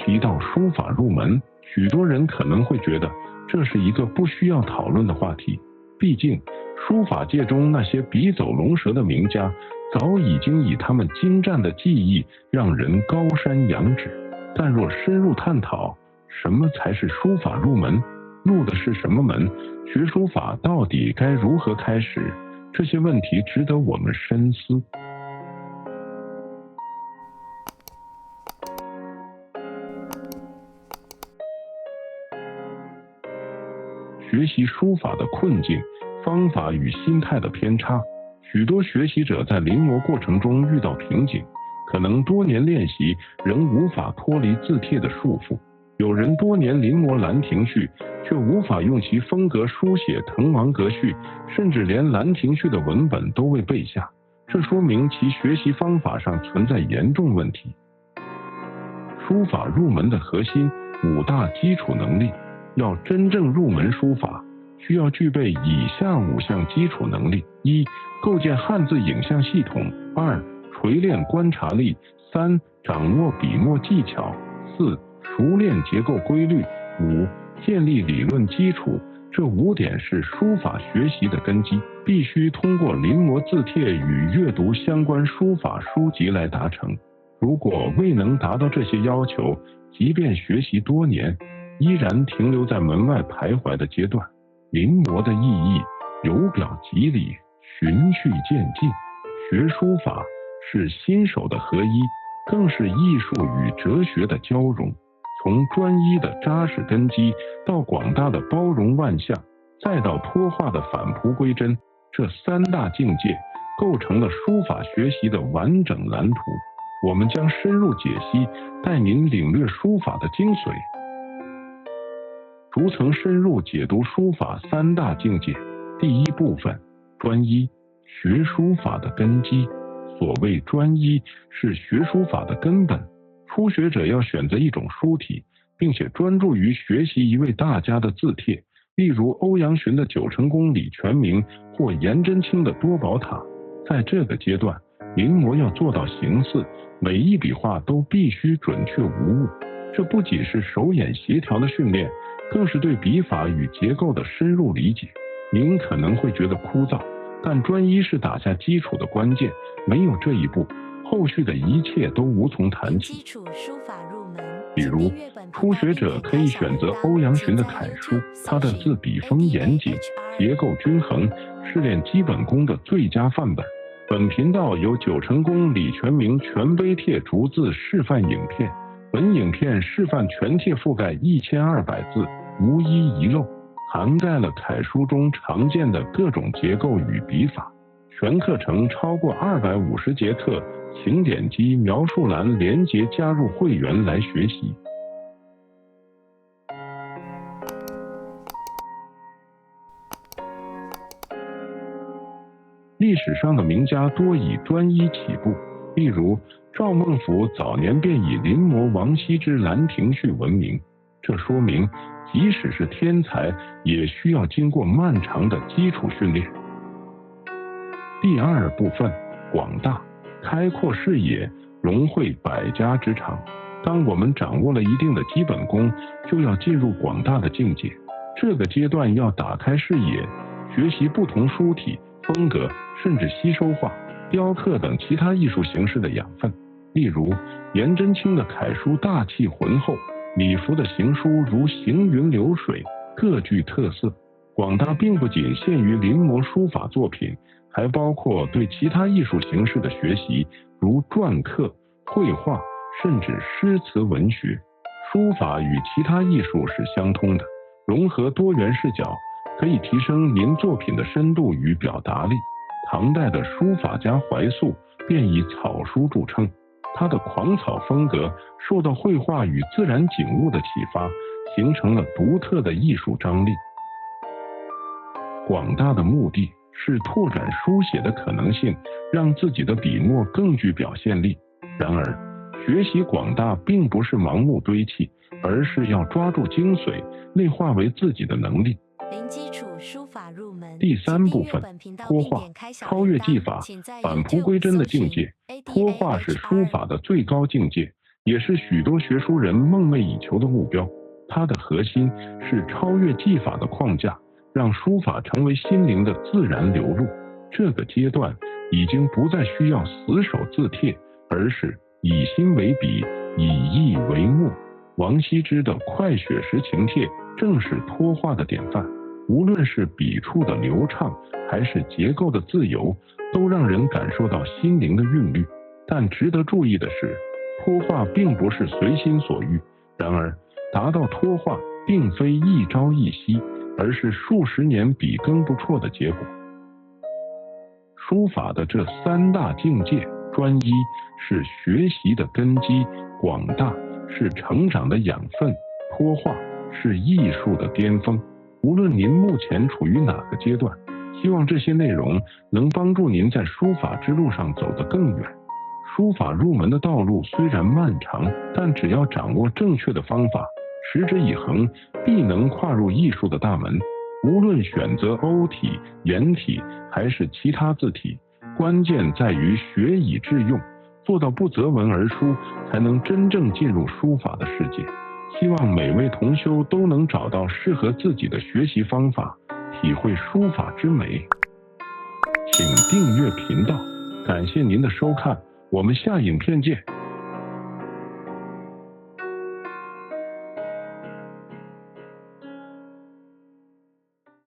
提到书法入门，许多人可能会觉得这是一个不需要讨论的话题，毕竟书法界中那些笔走龙蛇的名家，早已经以他们精湛的技艺让人高山仰止。但若深入探讨什么才是书法入门，入的是什么门，学书法到底该如何开始，这些问题值得我们深思。学习书法的困境，方法与心态的偏差。许多学习者在临摹过程中遇到瓶颈，可能多年练习仍无法脱离字帖的束缚。有人多年临摹兰亭序，却无法用其风格书写滕王阁序，甚至连兰亭序的文本都未背下，这说明其学习方法上存在严重问题。书法入门的核心5大基础能力，要真正入门书法，需要具备以下5项基础能力： 1. 构建汉字影像系统； 2. 锤炼观察力； 3. 掌握笔墨技巧； 4. 熟练结构规律； 5. 建立理论基础。这5点是书法学习的根基，必须通过临摹字帖与阅读相关书法书籍来达成。如果未能达到这些要求，即便学习多年，依然停留在门外徘徊的阶段。临摹的意义由表及里，循序渐进。学书法是心手的合一，更是艺术与哲学的交融。从专一的扎实根基，到广大的包容万象，再到脱化的返璞归真，这3大境界构成了书法学习的完整蓝图。我们将深入解析，带您领略书法的精髓。逐层深入解读书法3大境界。第一部分，专一，学书法的根基。所谓专一，是学书法的根本。初学者要选择一种书体，并且专注于学习一位大家的字帖，例如欧阳询的九成宫李全名或颜真卿的多宝塔。在这个阶段，临摹要做到形似，每一笔画都必须准确无误。这不仅是手眼协调的训练，更是对笔法与结构的深入理解。您可能会觉得枯燥，但专一是打下基础的关键，没有这一步，后续的一切都无从谈起。比如，初学者可以选择欧阳询的楷书，他的字笔锋严谨，结构均衡，是练基本功的最佳范本。本频道有九成宫李全名全碑帖逐字示范影片，本影片示范全帖覆盖1200字，无一遗漏，涵盖了楷书中常见的各种结构与笔法。全课程超过250节课，请点击描述栏连结加入会员来学习。历史上的名家多以专一起步，例如赵孟頫早年便以临摹王羲之《兰亭序》闻名，这说明即使是天才，也需要经过漫长的基础训练。第二部分，广大，开阔视野，融会百家之长。当我们掌握了一定的基本功，就要进入广大的境界。这个阶段要打开视野，学习不同书体、风格，甚至吸收画、雕刻等其他艺术形式的养分。例如，颜真卿的楷书大气浑厚，李福的行书如行云流水，各具特色。广大并不仅限于临摹书法作品，还包括对其他艺术形式的学习，如篆刻、绘画，甚至诗词文学。书法与其他艺术是相通的，融合多元视角，可以提升您作品的深度与表达力。唐代的书法家怀素便以草书著称，他的狂草风格受到绘画与自然景物的启发，形成了独特的艺术张力。广大的目的是拓展书写的可能性，让自己的笔墨更具表现力。然而，学习广大并不是盲目堆砌，而是要抓住精髓，内化为自己的能力。零基础书法入门。第三部分，脱画，超越技法，返璞归真的境界。脱画是书法的最高境界，也是许多学书人梦寐以求的目标。它的核心是超越技法的框架，让书法成为心灵的自然流露。这个阶段已经不再需要死守字帖，而是以心为笔，以意为墨。王羲之的快雪时晴帖正是脱画的典范，无论是笔触的流畅，还是结构的自由，都让人感受到心灵的韵律。但值得注意的是，脱画并不是随心所欲，然而达到脱画并非一朝一夕，而是数十年笔耕不辍的结果。书法的这三大境界，专一是学习的根基，广大是成长的养分，脱画是艺术的巅峰。无论您目前处于哪个阶段，希望这些内容能帮助您在书法之路上走得更远。书法入门的道路虽然漫长，但只要掌握正确的方法，持之以恒，必能跨入艺术的大门。无论选择欧体、颜体还是其他字体，关键在于学以致用，做到不择文而书，才能真正进入书法的世界。希望每位同修都能找到适合自己的学习方法，体会书法之美。请订阅频道，感谢您的收看，我们下影片见。